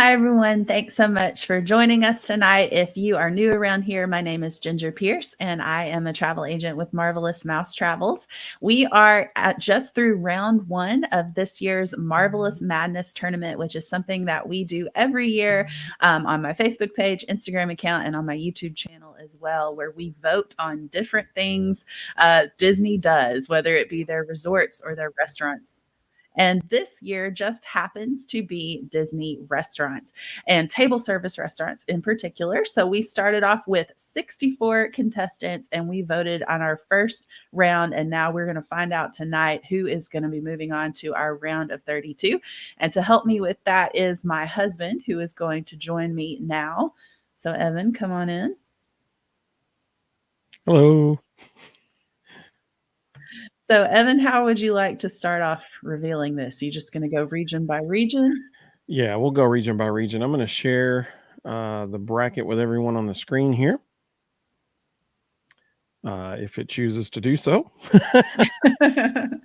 Hi, everyone. Thanks so much for joining us tonight. If you are new around here, my name is Ginger Pierce, and I am a travel agent with Marvelous Mouse Travels. We are just through round one of this year's Marvelous Madness tournament, which is something that we do every year on my Facebook page, Instagram account, and on my YouTube channel as well, where we vote on different things Disney does, whether it be their resorts or their restaurants. And this year just happens to be Disney restaurants and table service restaurants in particular. So we started off with 64 contestants and we voted on our first round. And now we're going to find out tonight who is going to be moving on to our round of 32. And to help me with that is my husband, who is going to join me now. So, Evan, come on in. Hello. So, Evan, how would you like to start off revealing this? Are you just going to go region by region? Yeah, we'll go region by region. I'm going to share the bracket with everyone on the screen here. If it chooses to do so. It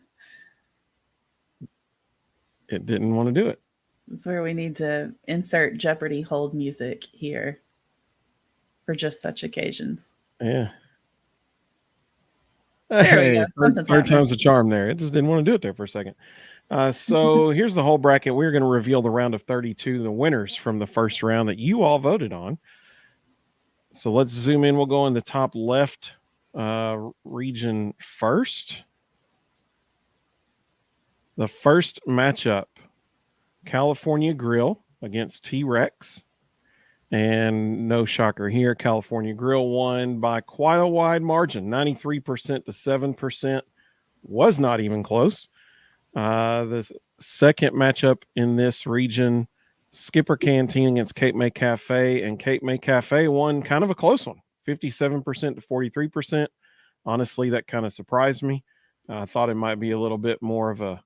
didn't want to do it. That's where we need to insert Jeopardy hold music here for just such occasions. Yeah. There we go. Third time's the charm there. It just didn't want to do it there for a second. So here's the whole bracket. We're going to reveal the round of 32, the winners from the first round that you all voted on. So let's zoom in. We'll go in the top left region first. The first matchup, California Grill against T-Rex. And no shocker here, California Grill won by quite a wide margin, 93% to 7%. Was not even close. The second matchup in this region, Skipper Canteen against Cape May Cafe, and Cape May Cafe won kind of a close one, 57% to 43%. Honestly, that kind of surprised me. I thought it might be a little bit more of a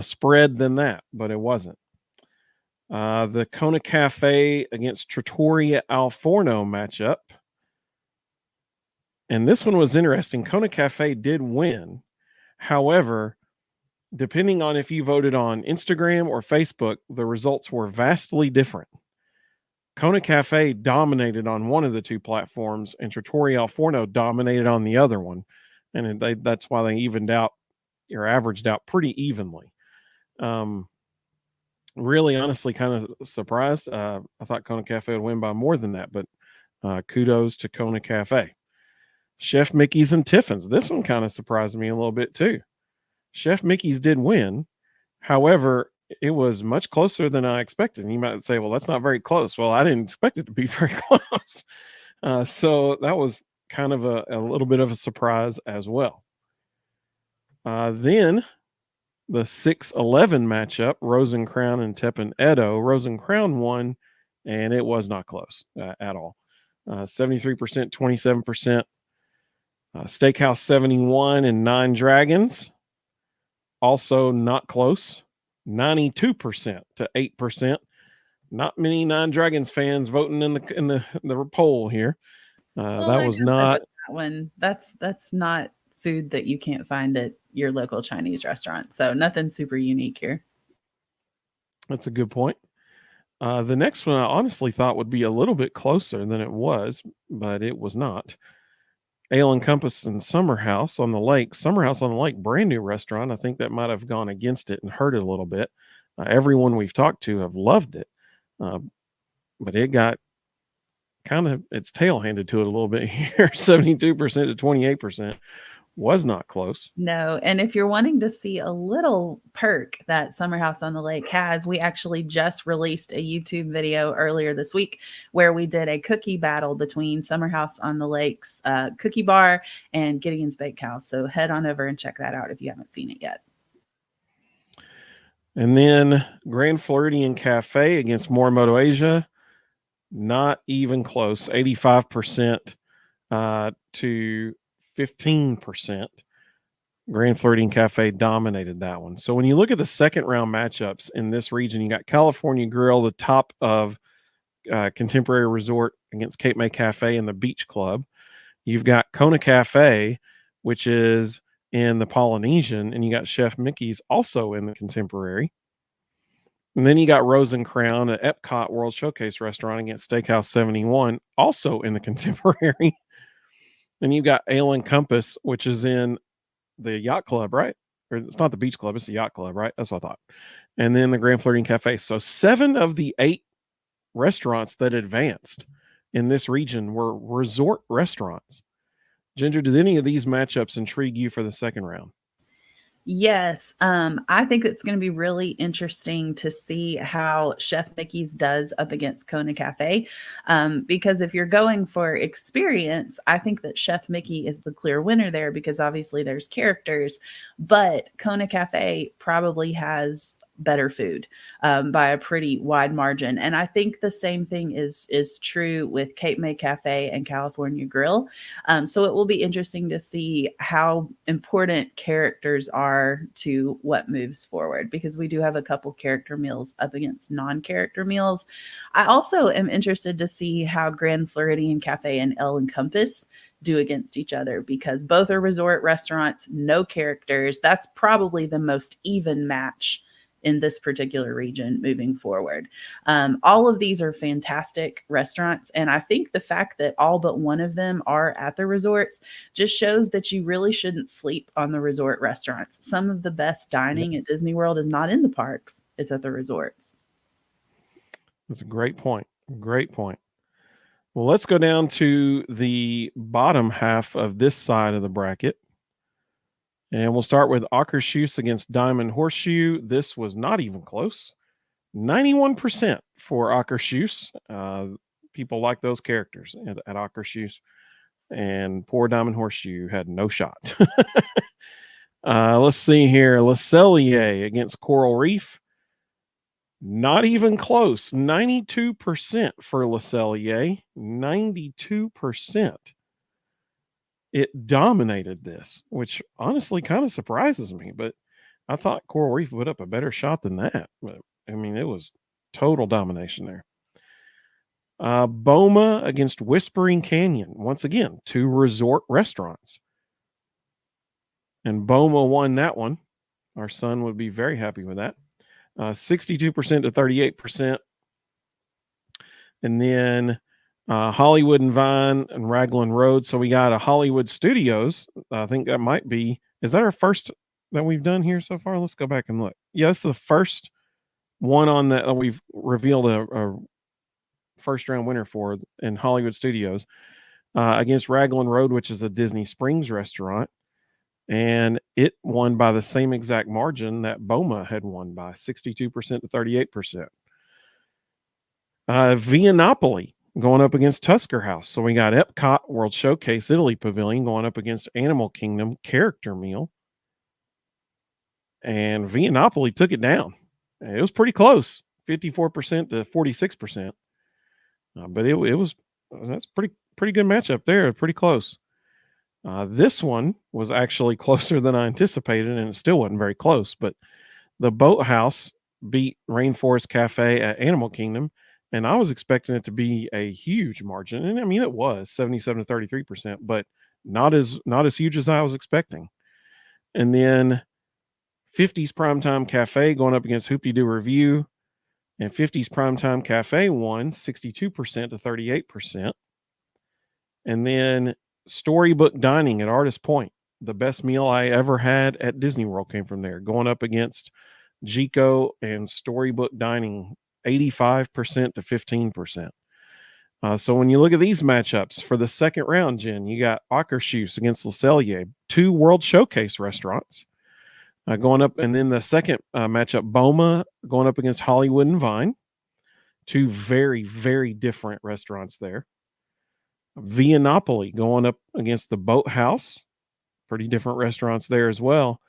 spread than that, but it wasn't. The Kona Cafe against Trattoria Al Forno matchup. And this one was interesting. Kona Cafe did win. However, depending on if you voted on Instagram or Facebook, the results were vastly different. Kona Cafe dominated on one of the two platforms, and Trattoria Al Forno dominated on the other one. And that's why they evened out or averaged out pretty evenly. Really, honestly, kind of surprised. I thought Kona Cafe would win by more than that, but kudos to Kona Cafe. Chef Mickey's and Tiffin's. This one kind of surprised me a little bit too. Chef Mickey's did win. However, it was much closer than I expected. And you might say, well, that's not very close. Well, I didn't expect it to be very close. So that was kind of a little bit of a surprise as well. Then the 6-11 matchup, Rosencrown and Teppan Edo. Rosencrown won, and it was not close at all. 73%, 27%. Steakhouse 71 and Nine Dragons, also not close. 92% to 8%. Not many Nine Dragons fans voting in the poll here. Well, that was not that one. That's not food that you can't find at your local Chinese restaurant. So nothing super unique here. That's a good point. The next one I honestly thought would be a little bit closer than it was, but it was not. Ale and Compass and Summer House on the Lake. Summer House on the Lake, brand new restaurant. I think that might have gone against it and hurt it a little bit. Everyone we've talked to have loved it, but it got kind of its tail handed to it a little bit here. 72% to 28%. Was not close. No. And if you're wanting to see a little perk that Summer House on the Lake has, we actually just released a YouTube video earlier this week where we did a cookie battle between Summer House on the Lake's cookie bar and Gideon's Bakehouse. So head on over and check that out if you haven't seen it yet. And then Grand Floridian Cafe against Morimoto Asia. Not even close. 85% to 15%. Grand Floridian Cafe dominated that one. So when you look at the second round matchups in this region, you got California Grill, the top of Contemporary Resort against Cape May Cafe and the Beach Club. You've got Kona Cafe, which is in the Polynesian, and you got Chef Mickey's also in the Contemporary. And then you got Rose and Crown at Epcot World Showcase Restaurant against Steakhouse 71, also in the contemporary. Then you've got Ale and Compass, which is in the Yacht Club, right? Or it's not the Beach Club, it's the Yacht Club, right? That's what I thought. And then the Grand Flirting Cafe. So 7 of the 8 restaurants that advanced in this region were resort restaurants. Ginger, did any of these matchups intrigue you for the second round? Yes, I think it's going to be really interesting to see how Chef Mickey's does up against Kona Cafe. Because if you're going for experience, I think that Chef Mickey is the clear winner there because obviously there's characters, but Kona Cafe probably has better food by a pretty wide margin. And I think the same thing is true with Cape May Cafe and California Grill. So it will be interesting to see how important characters are to what moves forward because we do have a couple character meals up against non-character meals. I also am interested to see how Grand Floridian Cafe and El Encompass do against each other because both are resort restaurants, no characters. That's probably the most even match in this particular region moving forward. All of these are fantastic restaurants. And I think the fact that all but one of them are at the resorts just shows that you really shouldn't sleep on the resort restaurants. Some of the best dining at Disney World is not in the parks, it's at the resorts. That's a great point. Great point. Well, let's go down to the bottom half of this side of the bracket. And we'll start with Akershus against Diamond Horseshoe. This was not even close. 91% for Akershus. People like those characters at Akershus. And poor Diamond Horseshoe had no shot. Let's see here. Le Cellier against Coral Reef. Not even close. 92% for Le Cellier. 92%. It dominated this, which honestly kind of surprises me. But I thought Coral Reef put up a better shot than that. But I mean, it was total domination there. Boma against Whispering Canyon. Once again, 2 resort restaurants. And Boma won that one. Our son would be very happy with that. 62% to 38%. And then Hollywood and Vine and Raglan Road. So we got a Hollywood Studios. I think that might be, is that our first that we've done here so far? Let's go back and look. Yeah, it's the first one on that we've revealed a first round winner for in Hollywood Studios against Raglan Road, which is a Disney Springs restaurant. And it won by the same exact margin that Boma had won by 62% to 38%. Via Napoli going up against Tusker House. So we got Epcot World Showcase Italy Pavilion going up against Animal Kingdom Character Meal. And Via Napoli took it down. It was pretty close, 54% to 46%. But that's pretty good matchup there, pretty close. This one was actually closer than I anticipated, and it still wasn't very close. But the Boathouse beat Rainforest Cafe at Animal Kingdom, and I was expecting it to be a huge margin. And I mean, it was 77 to 33%, but not as huge as I was expecting. And then 50's Primetime Cafe going up against Hoop-Dee-Doo Review, and 50's Primetime Cafe won 62% to 38%. And then Storybook Dining at Artist Point, the best meal I ever had at Disney World came from there, going up against Jico and Storybook Dining, 85% to 15%. So when you look at these matchups for the second round, Jen, you got Akershus against Le Cellier, 2 World Showcase restaurants going up. And then the second matchup, Boma going up against Hollywood and Vine, 2 very, very different restaurants there. Via Napoli going up against the Boathouse, pretty different restaurants there as well.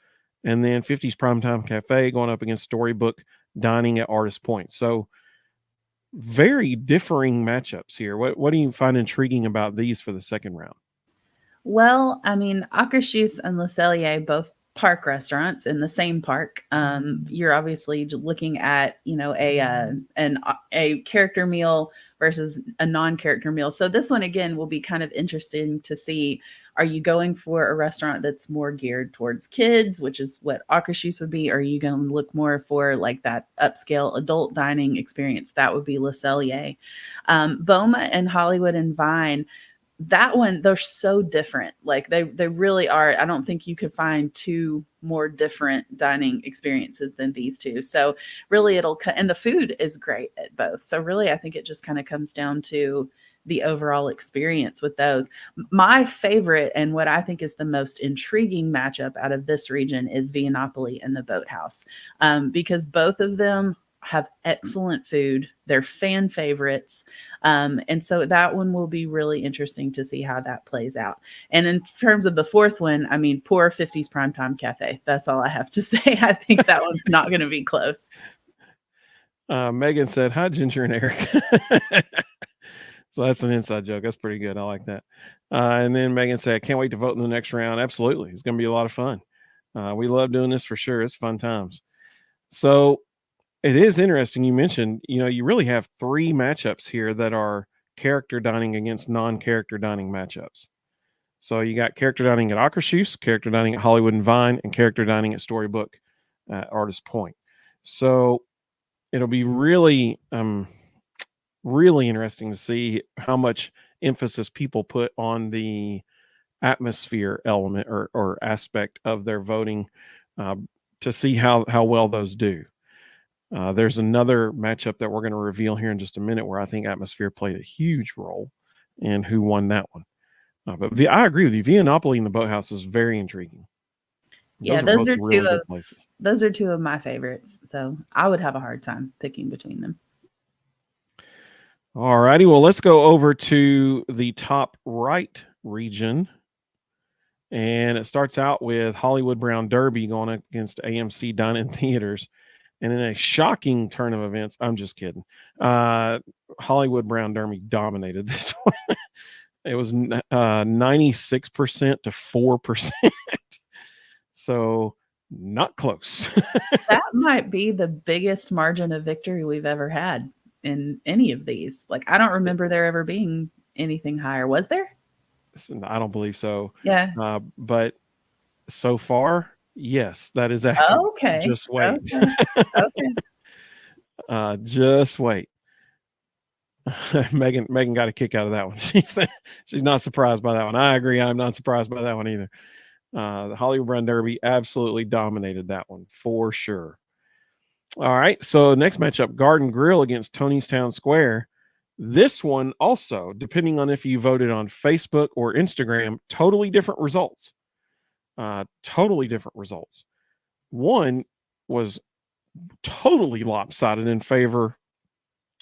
And then 50's Primetime Cafe going up against Storybook Dining at Artist Point. So very differing matchups here. What do you find intriguing about these for the second round? Well, I mean, Akershus and Le Cellier, both park restaurants in the same park. You're obviously looking at, a character meal versus a non-character meal. So this one again will be kind of interesting to see. Are you going for a restaurant that's more geared towards kids, which is what Akershus would be? Or are you going to look more for like that upscale adult dining experience? That would be Le Cellier. Boma and Hollywood and Vine, that one, they're so different. Like they really are. I don't think you could find two more different dining experiences than these two. So really and the food is great at both. So really, I think it just kind of comes down to the overall experience with those. My favorite and what I think is the most intriguing matchup out of this region is Viennapoli and the Boathouse, because both of them have excellent food. They're fan favorites. And so that one will be really interesting to see how that plays out. And in terms of the fourth one, I mean, poor 50s Primetime Cafe. That's all I have to say. I think that one's not going to be close. Megan said, "Hi, Ginger and Eric." So that's an inside joke. That's pretty good. I like that. And then Megan said, "I can't wait to vote in the next round." Absolutely. It's going to be a lot of fun. We love doing this for sure. It's fun times. So it is interesting. You mentioned, you really have three matchups here that are character dining against non-character dining matchups. So you got character dining at Akershus, character dining at Hollywood and Vine, and character dining at Storybook Artist Point. So it'll be really, really interesting to see how much emphasis people put on the atmosphere element or aspect of their voting to see how well those do. There's another matchup that we're going to reveal here in just a minute where I think atmosphere played a huge role in who won that one. But I agree with you. Viennapoli and the Boathouse is very intriguing. Those are two of my favorites. So I would have a hard time picking between them. All righty. Well, let's go over to the top right region. And it starts out with Hollywood Brown Derby going against AMC Dine-In Theaters. And in a shocking turn of events, I'm just kidding, Hollywood Brown Derby dominated this one. It was 96% to 4%. So not close. That might be the biggest margin of victory we've ever had in any of these. Like, I don't remember there ever being anything higher. Was there? I don't believe so. Yeah. But so far, yes, that is accurate. Okay. Just wait. Okay. Just wait. Megan got a kick out of that one. She's not surprised by that one. I agree. I'm not surprised by that one either. The Hollywood Brown Derby absolutely dominated that one for sure. All right. So next matchup, Garden Grill against Tony's Town Square. This one also, depending on if you voted on Facebook or Instagram, totally different results. Totally different results. One was totally lopsided in favor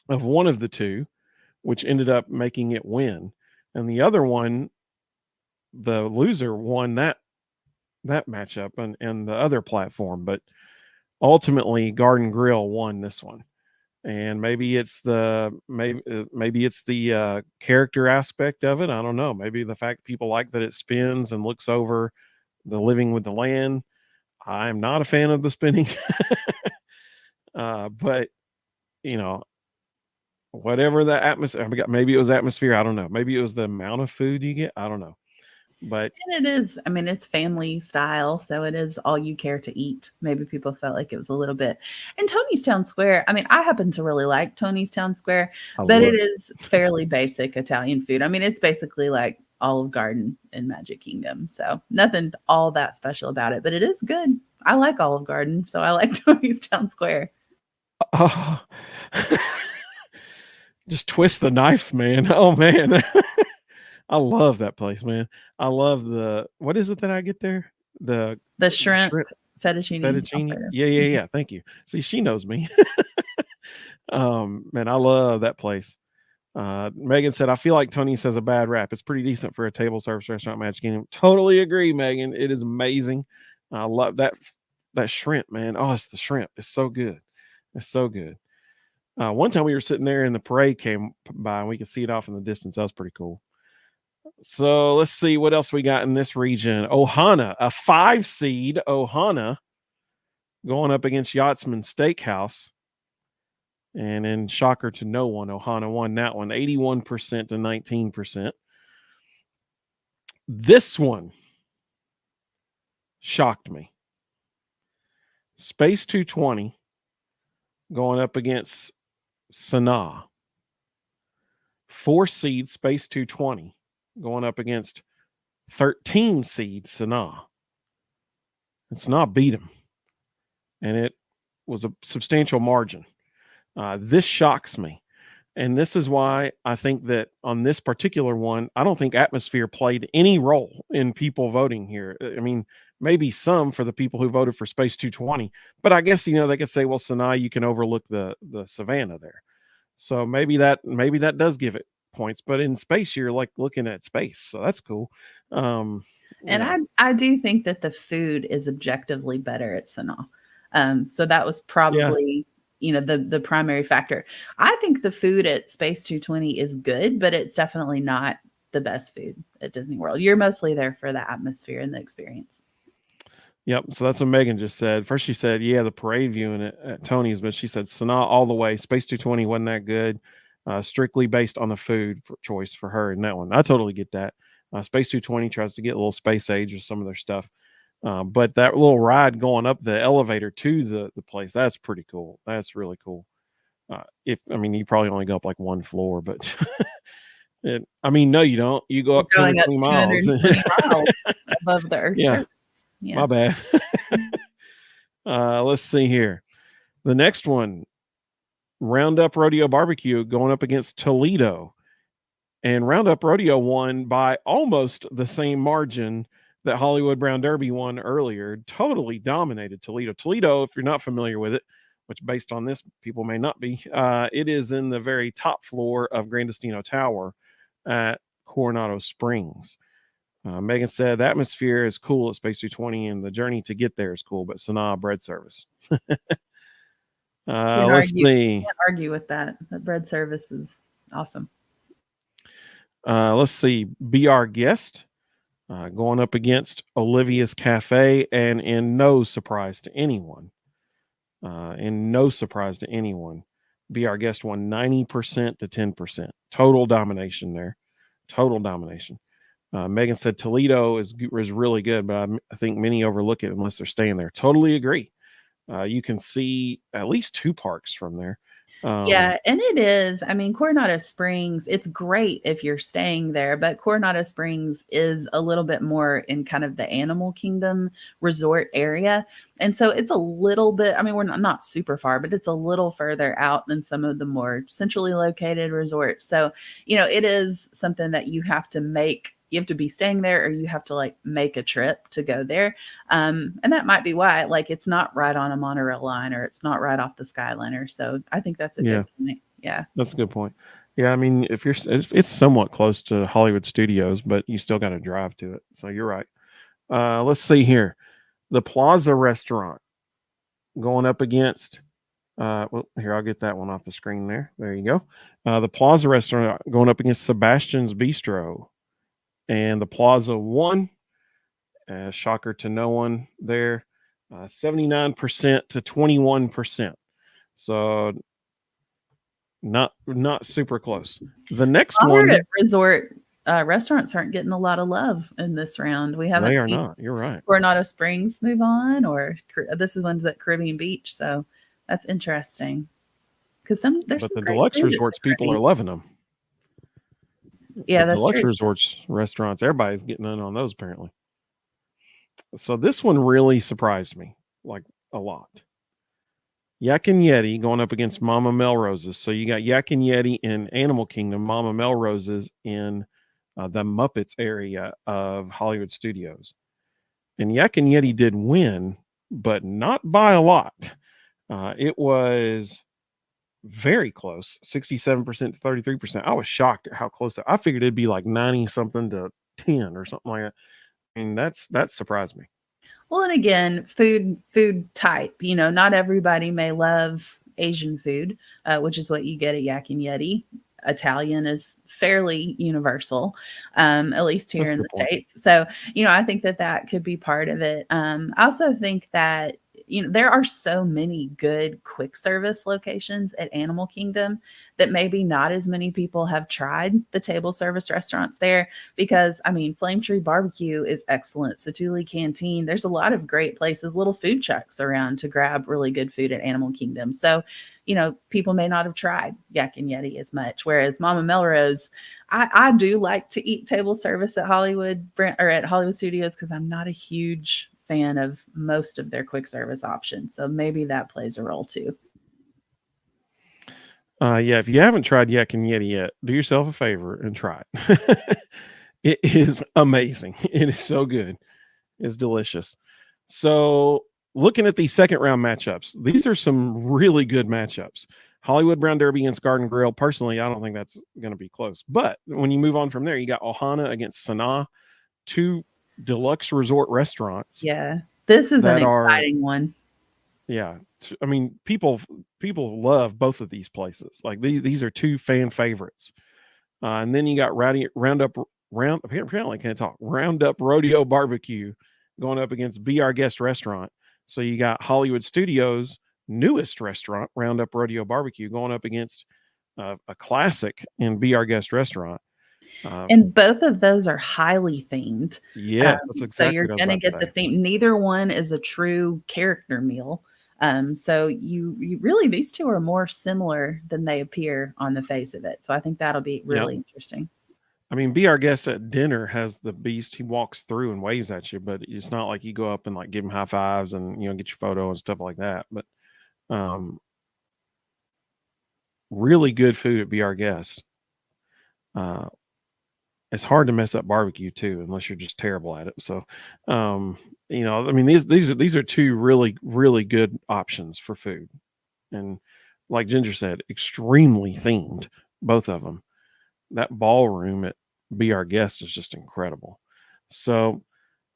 of one of the two, which ended up making it win. And the other one, the loser won that matchup and the other platform. But ultimately, Garden Grill won this one. And maybe it's the character aspect of it. I don't know. Maybe the fact people like that it spins and looks over the living with the land. I'm not a fan of the spinning. But whatever the atmosphere, maybe it was atmosphere. I don't know. Maybe it was the amount of food you get. I don't know. But and it is, I mean, it's family style, so it is all you care to eat. Maybe people felt like it was a little bit. And Tony's Town Square, I mean, I happen to really like Tony's Town Square, but it is fairly basic Italian food. I mean, it's basically like Olive Garden in Magic Kingdom. So nothing all that special about it, but it is good. I like Olive Garden, so I like Tony's Town Square. Oh, just twist the knife, man. Oh, man. I love that place, man. I love what is it that I get there? The shrimp fettuccine. Yeah. Thank you. See, she knows me. Man, I love that place. Megan said, I feel like Tony's has a bad rap. It's pretty decent for a table service restaurant, Magic Kingdom. Totally agree, Megan. It is amazing. I love that shrimp, man. Oh, it's the shrimp. It's so good. It's so good. One time we were sitting there and the parade came by and we could see it off in the distance. That was pretty cool. So let's see what else we got in this region. Ohana, a 5 seed Ohana going up against Yachtsman Steakhouse. And then shocker to no one, Ohana won that one, 81% to 19%. This one shocked me. Space 220 going up against Sanaa. 4 seed Space 220 going up against 13 seed Sanaa. And Sanaa beat him. And it was a substantial margin. This shocks me. And this is why I think that on this particular one, I don't think atmosphere played any role in people voting here. I mean, maybe some for the people who voted for Space 220, but I guess, they could say, well, Sanaa, you can overlook the Savannah there. So maybe that does give it points, but in space, you're like looking at space. So that's cool. And I do think that the food is objectively better at Sanaa. So that was probably, the primary factor. I think the food at Space 220 is good, but it's definitely not the best food at Disney World. You're mostly there for the atmosphere and the experience. Yep. So that's what Megan just said. First, she said, yeah, the parade viewing at Tony's, but she said Sanaa all the way. Space 220 wasn't that good. Strictly based on the food choice for her in that one. I totally get that. Space 220 tries to get a little space age with some of their stuff. But that little ride going up the elevator to the place, that's pretty cool. That's really cool. You probably only go up like one floor, but no, you don't. You go up 220 miles. 220 miles above the Earth's surface. Yeah. My bad. Let's see here. The next one, Roundup Rodeo Barbecue going up against Toledo. And Roundup Rodeo won by almost the same margin that Hollywood Brown Derby won earlier. Totally dominated Toledo. Toledo, if you're not familiar with it, which based on this, people may not be, it is in the very top floor of Gran Destino Tower at Coronado Springs. Megan said the atmosphere is cool at Space 220 and the journey to get there is cool, but Sanaa bread service. Let's see. Can't argue with that. The bread service is awesome. Let's see. Be Our Guest going up against Olivia's Cafe, and in no surprise to anyone, Be Our Guest won 90% to 10%. Total domination there. Total domination. Megan said Toledo is really good, but I think many overlook it unless they're staying there. Totally agree. You can see at least 2 parks from there. Yeah, and it is. Coronado Springs, it's great if you're staying there, but Coronado Springs is a little bit more in kind of the Animal Kingdom resort area. And so it's a little bit, we're not super far, but it's a little further out than some of the more centrally located resorts. So, it is something that you have to make. You have to be staying there, or you have to make a trip to go there. And that might be why, it's not right on a monorail line, or it's not right off the Skyliner. So I think that's a good point. Yeah. That's a good point. Yeah. If it's somewhat close to Hollywood Studios, but you still got to drive to it. So you're right. Let's see here. The Plaza Restaurant going up against, here, I'll get that one off the screen there. There you go. The Plaza Restaurant going up against Sebastian's Bistro. And the Plaza won. Shocker to no one there. 79% to 21%. So not super close. The next one, resort restaurants aren't getting a lot of love in this round. We haven't seen not. You're right. Coronado Springs move on, or this is one's at Caribbean Beach. So that's interesting. Because there's the deluxe resorts, people are loving them. Yeah, that's deluxe true. Resorts restaurants, everybody's getting in on those apparently. So this one really surprised me, a lot. Yak and Yeti going up against Mama Melrose's. So you got Yak and Yeti in Animal Kingdom, Mama Melrose's in the Muppets area of Hollywood Studios. And Yak and Yeti did win, but not by a lot. It was very close, 67% to 33%. I was shocked at how close I figured it'd be 90 something to 10 or something like that. That surprised me. Well, and again, food type, not everybody may love Asian food, which is what you get at Yak and Yeti. Italian is fairly universal, at least here in the States. So, I think that could be part of it. I also think that there are so many good quick service locations at Animal Kingdom that maybe not as many people have tried the table service restaurants there, because I mean, Flame Tree Barbecue is excellent. Satuli Canteen, there's a lot of great places, little food trucks around to grab really good food at Animal Kingdom. So, people may not have tried Yak and Yeti as much. Whereas Mama Melrose, I do like to eat table service at Hollywood or at Hollywood Studios, because I'm not a huge fan of most of their quick service options. So maybe that plays a role too. Yeah, if you haven't tried Yak and Yeti yet, do yourself a favor and try it. It is amazing. It is so good. It's delicious. So, looking at these second round matchups, these are some really good matchups. Hollywood Brown Derby against Garden Grill. Personally, I don't think that's going to be close. But when you move on from there, you got Ohana against Sanaa, two deluxe resort restaurants. Yeah, this is an exciting one. Yeah, I mean, people love both of these places. Like these are two fan favorites. And then you got Roundup Rodeo Barbecue going up against Be Our Guest Restaurant. So you got Hollywood Studios' newest restaurant, Roundup Rodeo Barbecue, going up against a classic in Be Our Guest Restaurant. And both of those are highly themed. Yes, that's exactly. So you're going to get the theme. Neither one is a true character meal. So you really, these two are more similar than they appear on the face of it. So I think that'll be really interesting. I mean, Be Our Guest at dinner has the beast. He walks through and waves at you, but it's not like you go up and like give him high fives and get your photo and stuff like that. But really good food at Be Our Guest. It's hard to mess up barbecue too, unless you're just terrible at it. So, I mean, these are two really, really good options for food. And like Ginger said, extremely themed, both of them. That ballroom at Be Our Guest is just incredible. So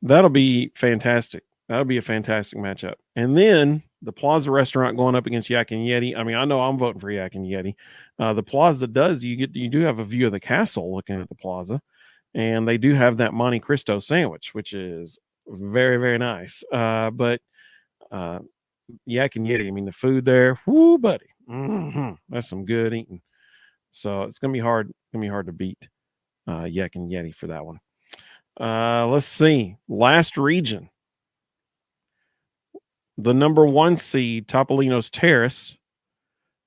that'll be fantastic. That'll be a fantastic matchup. And then the Plaza restaurant going up against Yak and Yeti. I mean, I know I'm voting for Yak and Yeti. The Plaza you do have a view of the castle looking at the Plaza, and they do have that Monte Cristo sandwich, which is very, very nice. But Yak and Yeti, I mean, the food there, whoo, buddy, that's some good eating. So it's gonna be hard. To beat Yak and Yeti for that one. Let's see. Last region. The number 1 seed, Topolino's Terrace,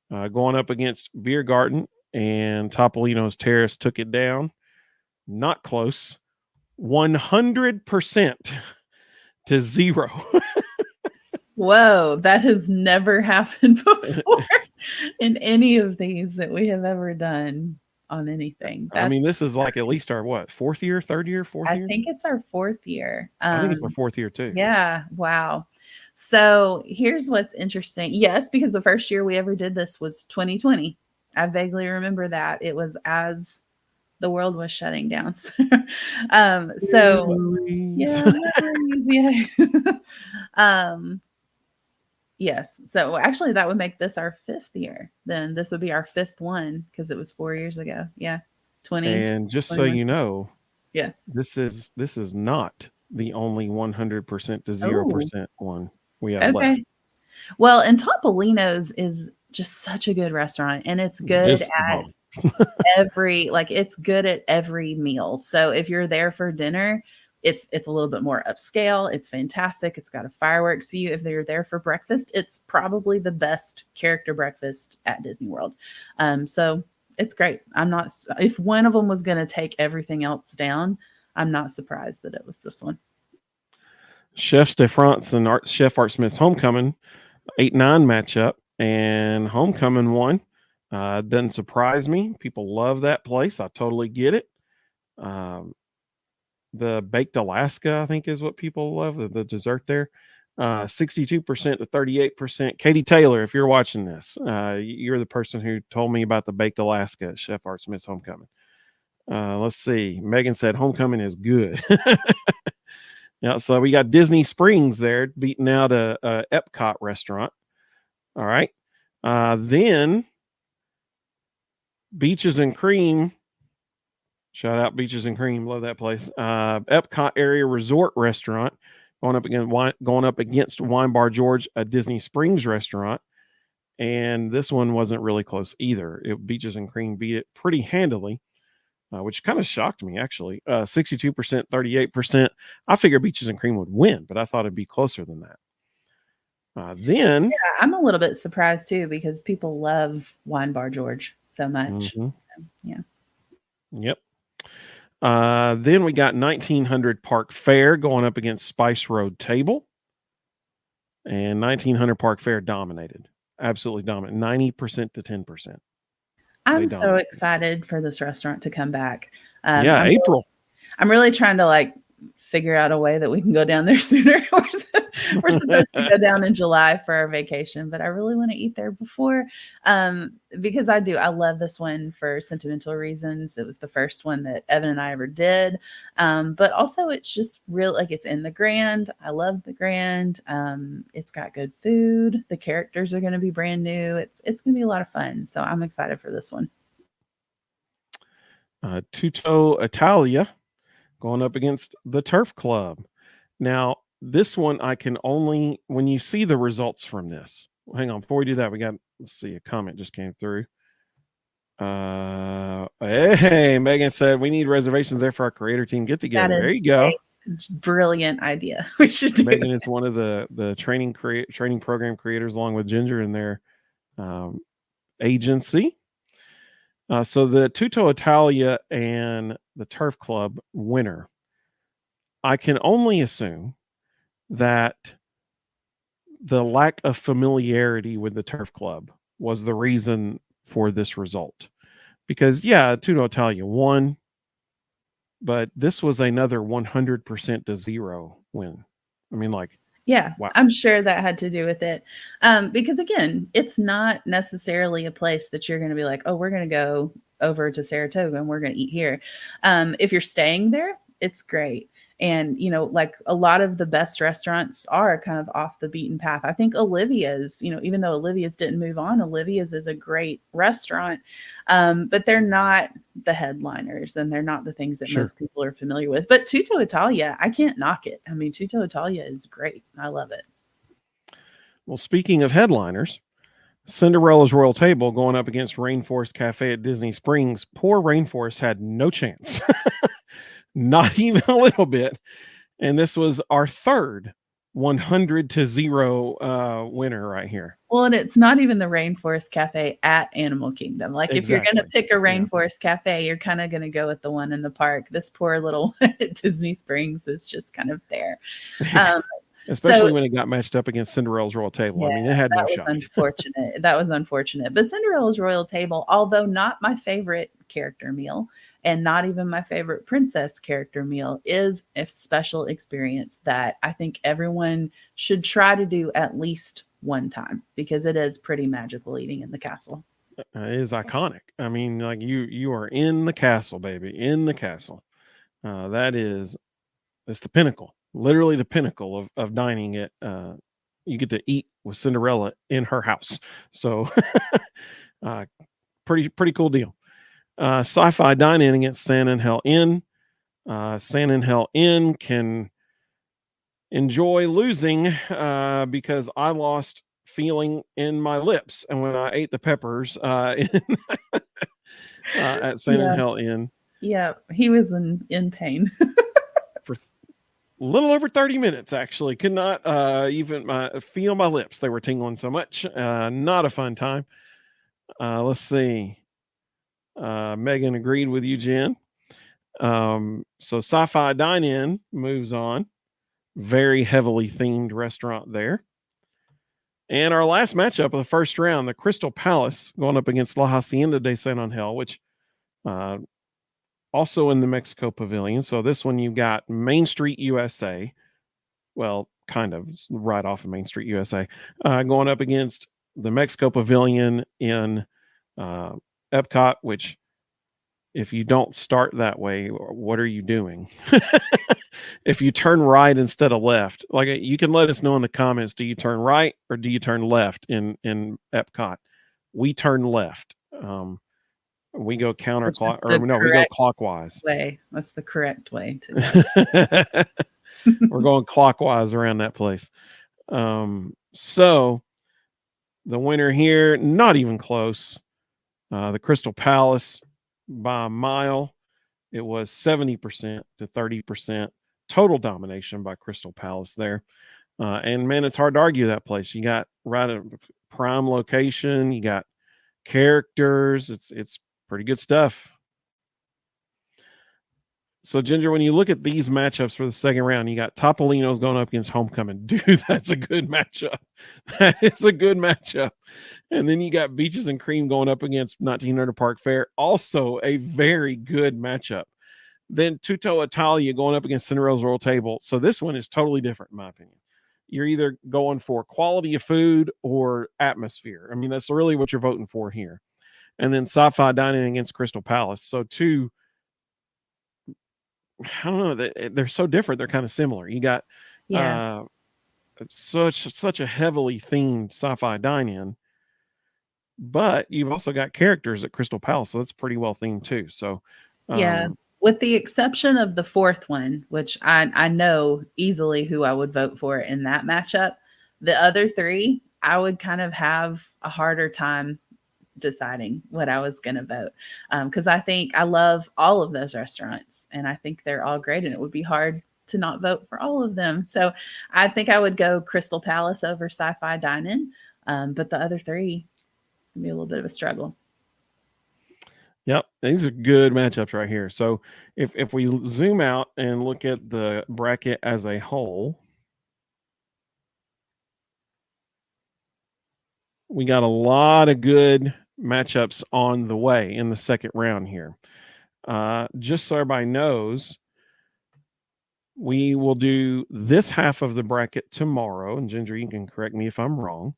going up against Beer Garden, and Topolino's Terrace took it down. Not close. 100% to 0. Whoa, that has never happened before in any of these that we have ever done on anything. I mean, this is like at least our fourth year, third year, fourth year? I think it's our 4th year. I think it's our 4th year too. Yeah. Wow. So here's what's interesting. Yes, because the first year we ever did this was 2020. I vaguely remember that. It was as the world was shutting down. Yes. So actually that would make this our 5th year. Then this would be our 5th one, because it was 4 years ago. Yeah. 20. And just 21. So you know, yeah, this is not the only 100% to 0% one we have left. Well, and Topolino's is just such a good restaurant, and it's good at it's good at every meal. So if you're there for dinner, it's a little bit more upscale. It's fantastic. It's got a fireworks view. If they're there for breakfast, it's probably the best character breakfast at Disney World. So it's great. If one of them was going to take everything else down, I'm not surprised that it was this one. Chefs de France and Chef Art Smith's Homecoming 8-9 matchup, and Homecoming won. Doesn't surprise me. People love that place. I totally get it. The Baked Alaska, I think, is what people love, the dessert there. 62% to 38%. Katie Taylor, if you're watching this, you're the person who told me about the Baked Alaska at Chef Art Smith's Homecoming. Let's see. Megan said Homecoming is good. Yeah, so we got Disney Springs there beating out a Epcot restaurant. All right. Then Beaches and Cream. Shout out Beaches and Cream. Love that place. Epcot Area Resort Restaurant going up against Wine Bar George, a Disney Springs restaurant. And this one wasn't really close either. Beaches and Cream beat it pretty handily, which kind of shocked me, actually. 62%, 38%. I figured Beaches and Cream would win, but I thought it'd be closer than that. Then I'm a little bit surprised too, because people love Wine Bar George so much. Mhm. So, yeah. Yep. Then we got 1900 Park Fair going up against Spice Road Table. And 1900 Park Fair dominated. Absolutely dominated. 90% to 10%. I'm so excited for this restaurant to come back. Yeah, April. I'm really trying to like figure out a way that we can go down there sooner. We're supposed to go down in July for our vacation, but I really want to eat there before, because I love this one for sentimental reasons. It was the first one that Evan and I ever did, but also it's just real, like it's in the Grand. I love the Grand. It's got good food. The characters are going to be brand new. It's going to be a lot of fun, so I'm excited for this one. Tutto Italia going up against the Turf Club. Now, this one I can only, when you see the results from this, hang on, before we do that, let's see, a comment just came through. Hey, Megan said we need reservations there for our creator team get together. There you go. Brilliant idea. We should do Megan is one of the training program creators along with Ginger in their agency. So the Tutto Italia and the Turf Club winner, I can only assume that the lack of familiarity with the Turf Club was the reason for this result. Because, yeah, Tutto Italia won, but this was another 100% to 0 win. I mean, like, yeah, wow. I'm sure that had to do with it. Because again, it's not necessarily a place that you're going to be like, oh, we're going to go over to Saratoga and we're going to eat here. If you're staying there, it's great. And, you know, like a lot of the best restaurants are kind of off the beaten path. I think Olivia's, you know, even though Olivia's didn't move on, Olivia's is a great restaurant, but they're not the headliners and they're not the things that most people are familiar with. But Tutto Italia, I can't knock it. I mean, Tutto Italia is great. I love it. Well, speaking of headliners, Cinderella's Royal Table going up against Rainforest Cafe at Disney Springs. Poor Rainforest had no chance. Not even a little bit. And this was our third 100 to 0 winner right here. Well, and it's not even the Rainforest Cafe at Animal Kingdom. Like if you're going to pick a Rainforest Cafe, you're kind of going to go with the one in the park. This poor little Disney Springs is just kind of there. Especially when it got matched up against Cinderella's Royal Table. Yeah, I mean, it had no shot. Unfortunate. That was unfortunate. But Cinderella's Royal Table, although not my favorite character meal and not even my favorite princess character meal, is a special experience that I think everyone should try to do at least one time, because it is pretty magical eating in the castle. It is iconic. I mean, like you are in the castle, baby, in the castle. It's the pinnacle. Literally the pinnacle of dining at you get to eat with Cinderella in her house. So pretty cool deal. Sci-Fi Dine-In against Sand and Hell Inn. Sand and Hell Inn can enjoy losing because I lost feeling in my lips and when I ate the peppers at Sand and Hell Inn. Yeah, he was in pain. For a little over 30 minutes, actually. Could not even feel my lips. They were tingling so much. Not a fun time. Let's see. Megan agreed with you, Jen. So Sci-Fi Dine-In moves on. Very heavily themed restaurant there. And our last matchup of the first round, the Crystal Palace going up against La Hacienda de San Angel, which also in the Mexico Pavilion. So this one you've got Main Street USA. Well, kind of right off of Main Street USA. Going up against the Mexico Pavilion in Epcot, which if you don't start that way, what are you doing? If you turn right instead of left, like you can let us know in the comments, do you turn right or do you turn left in Epcot? We turn left. We go counterclockwise, we go clockwise. Way. That's the correct way to go. We're going clockwise around that place. So the winner here, not even close. The Crystal Palace by a mile. It was 70% to 30% total domination by Crystal Palace there. And man, it's hard to argue that place. You got right at prime location. You got characters. It's pretty good stuff. So, Ginger, when you look at these matchups for the second round, you got Topolino's going up against Homecoming. Dude, that's a good matchup. That is a good matchup. And then you got Beaches and Cream going up against 1900 Park Fair. Also a very good matchup. Then Tutto Italia going up against Cinderella's Royal Table. So this one is totally different, in my opinion. You're either going for quality of food or atmosphere. I mean, that's really what you're voting for here. And then Sci-Fi Dining against Crystal Palace. So two, I don't know, they're so different. They're kind of similar. You got such a heavily themed sci-fi dine-in, but you've also got characters at Crystal Palace, so that's pretty well themed too. So with the exception of the fourth one, which I know easily who I would vote for in that matchup, the other three I would kind of have a harder time deciding what I was going to vote, because I think I love all of those restaurants and I think they're all great, and it would be hard to not vote for all of them. So I think I would go Crystal Palace over Sci-Fi Dine-In, but the other three, it's gonna be a little bit of a struggle. Yep, these are good matchups right here. So if we zoom out and look at the bracket as a whole, we got a lot of good matchups on the way in the second round here. Just so everybody knows, we will do this half of the bracket tomorrow. And Ginger, you can correct me if I'm wrong,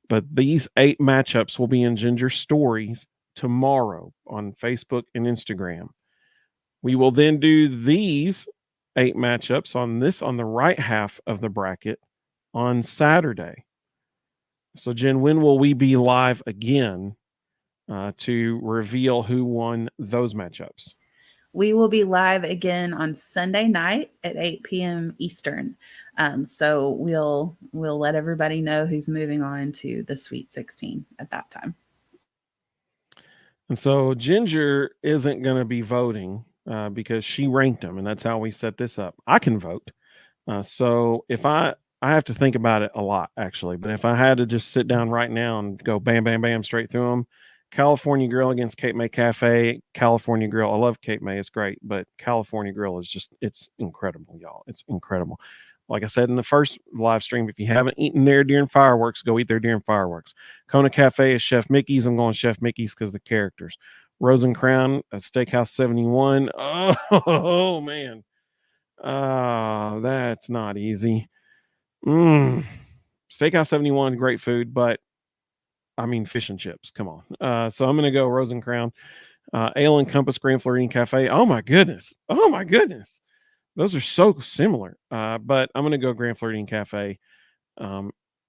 but these 8 matchups will be in Ginger Stories tomorrow on Facebook and Instagram. We will then do these 8 matchups on the right half of the bracket on Saturday. So, Jen, when will we be live again to reveal who won those matchups? We will be live again on Sunday night at 8 p.m. Eastern. So we'll let everybody know who's moving on to the Sweet 16 at that time. And so Ginger isn't going to be voting because she ranked them, and that's how we set this up. I can vote. So if I have to think about it a lot, actually, but if I had to just sit down right now and go bam, bam, bam, straight through them, California Grill against Cape May Cafe. California Grill. I love Cape May. It's great, but California Grill is just, it's incredible, y'all. It's incredible. Like I said in the first live stream, if you haven't eaten there during fireworks, go eat there during fireworks. Kona Cafe is Chef Mickey's. I'm going Chef Mickey's because the characters. Rose and Crown, Steakhouse 71. Oh, man. That's not easy. Steakhouse 71, great food, but I mean, fish and chips. Come on. So I'm going to go Rose and Crown. Ale and Compass, Grand Floridian Cafe. Oh, my goodness. Oh, my goodness. Those are so similar. But I'm going to go Grand Floridian Cafe,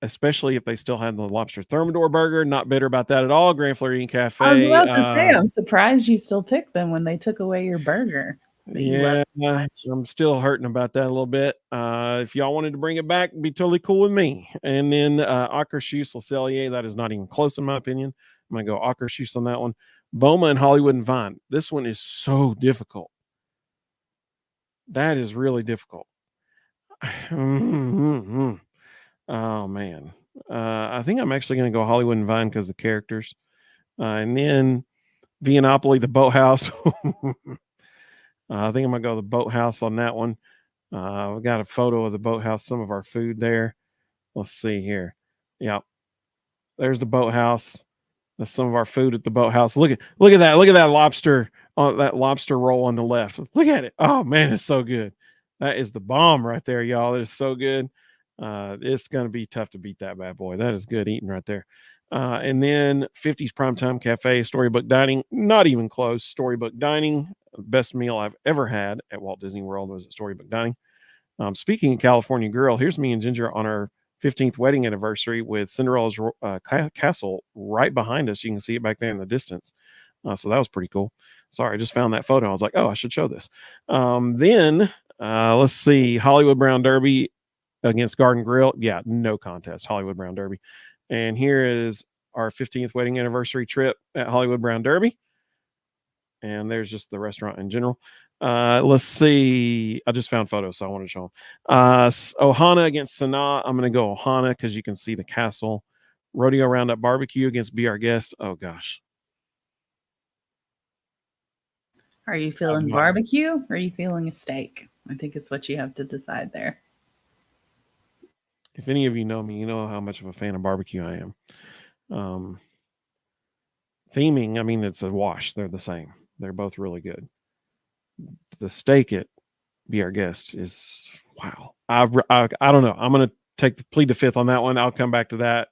especially if they still have the lobster thermidor burger. Not bitter about that at all. Grand Floridian Cafe. I was about to say, I'm surprised you still picked them when they took away your burger. Yeah, I'm still hurting about that a little bit. If y'all wanted to bring it back, it'd be totally cool with me. And then Akershus Le Cellier, that is not even close in my opinion. I'm going to go Akershus on that one. Boma and Hollywood and Vine. This one is so difficult. That is really difficult. Oh, man. I think I'm actually going to go Hollywood and Vine because of the characters. And then Viennapoli, the Boathouse. I think I'm going to go the Boathouse on that one. We got a photo of the Boathouse, some of our food there. Let's see here. Yeah. There's the Boathouse. That's some of our food at the Boathouse. Look at that. Look at that lobster that lobster roll on the left. Look at it. Oh, man, it's so good. That is the bomb right there, y'all. It is so good. It's going to be tough to beat that bad boy. That is good eating right there. And then 50s Primetime Cafe, Storybook Dining. Not even close. Storybook Dining. Best meal I've ever had at Walt Disney World was at Storybook Dining. Speaking of California Grill, here's me and Ginger on our 15th wedding anniversary with Cinderella's Castle right behind us. You can see it back there in the distance. So that was pretty cool. Sorry, I just found that photo. I was like, oh, I should show this. Then Let's see. Hollywood Brown Derby against Garden Grill. Yeah, no contest. Hollywood Brown Derby. And here is our 15th wedding anniversary trip at Hollywood Brown Derby. And there's just the restaurant in general. Let's see. I just found photos, so I wanted to show them. Ohana against Sanaa. I'm going to go Ohana because you can see the castle. Rodeo Roundup Barbecue against Be Our Guest. Oh, gosh. Are you feeling barbecue or are you feeling a steak? I think it's what you have to decide there. If any of you know me, you know how much of a fan of barbecue I am. Theming, I mean, it's a wash. They're the same. They're both really good. The steak at Be Our Guest is wow. I don't know. I'm going to plead the fifth on that one. I'll come back to that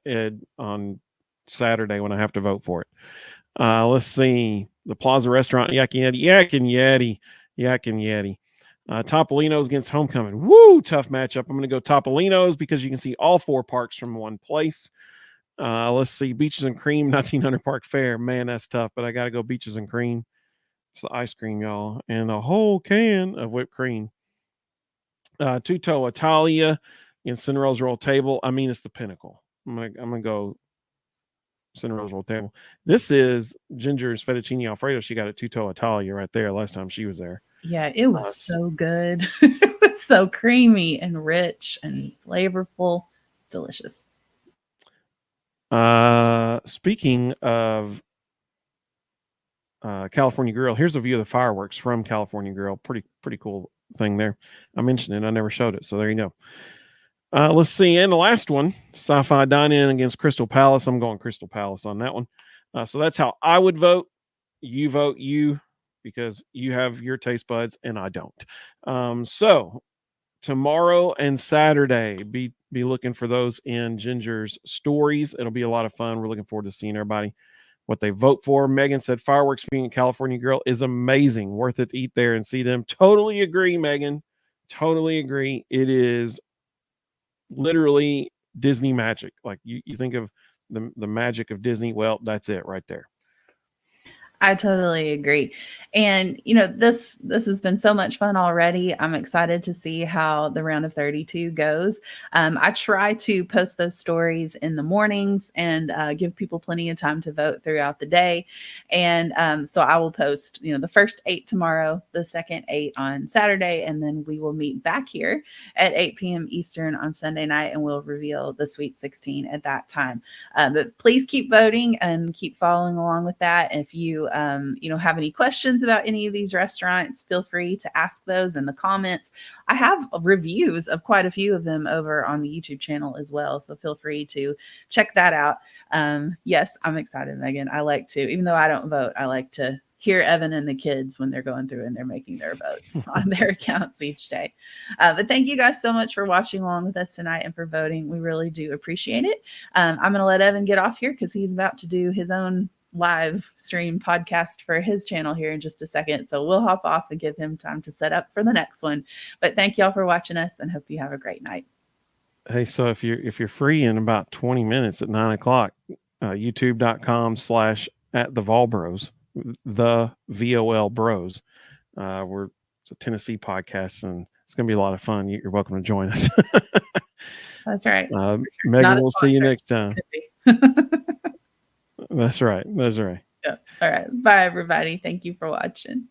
on Saturday when I have to vote for it. Let's see. The Plaza Restaurant, Yak and Yeti. Topolino's against Homecoming. Woo, tough matchup. I'm going to go Topolino's because you can see all four parks from one place. Let's see. Beaches and Cream, 1900 Park Fair. Man, that's tough, but I got to go Beaches and Cream. It's the ice cream, y'all, and a whole can of whipped cream. Tutto Italia against Cinderella's Royal Table. I mean, it's the pinnacle. I'm gonna go Cinderella's Royal Table. This is Ginger's fettuccine alfredo. She got at Tutto Italia right there last time she was there. Yeah, it was so good. It was so creamy and rich and flavorful. It's delicious. Speaking of California Grill, here's a view of the fireworks from California Grill. Pretty cool thing there. I mentioned it. I never showed it. So there you go. Let's see. And the last one, Sci-Fi Dine-In against Crystal Palace. I'm going Crystal Palace on that one. So that's how I would vote. You vote you because you have your taste buds and I don't. So tomorrow and Saturday, be looking for those in Ginger's stories. It'll be a lot of fun. We're looking forward to seeing everybody what they vote for. Megan said fireworks being California Grill is amazing. Worth it to eat there and see them. Totally agree, Megan. Totally agree. It is literally Disney magic. Like you think of the magic of Disney. Well, that's it right there. I totally agree. And, this has been so much fun already. I'm excited to see how the round of 32 goes. I try to post those stories in the mornings and give people plenty of time to vote throughout the day. And so I will post, the first 8 tomorrow, the second 8 on Saturday, and then we will meet back here at 8 p.m. Eastern on Sunday night, and we'll reveal the Sweet 16 at that time. But please keep voting and keep following along with that. If you have any questions about any of these restaurants, feel free to ask those in the comments. I have reviews of quite a few of them over on the YouTube channel as well, so feel free to check that out. Yes, I'm excited, Megan. I like to, even though I don't vote, I like to hear Evan and the kids when they're going through and they're making their votes on their accounts each day. But thank you guys so much for watching along with us tonight and for voting. We really do appreciate it. I'm going to let Evan get off here because he's about to do his own live stream podcast for his channel here in just a second. So we'll hop off and give him time to set up for the next one. But thank y'all for watching us and hope you have a great night. Hey, so if you're free in about 20 minutes at 9:00, youtube.com/@thevolbros, the VOL Bros. It's a Tennessee podcast and it's going to be a lot of fun. You're welcome to join us. That's right. Megan, we'll see you next time. That's right. Yeah. All right. Bye, everybody. Thank you for watching.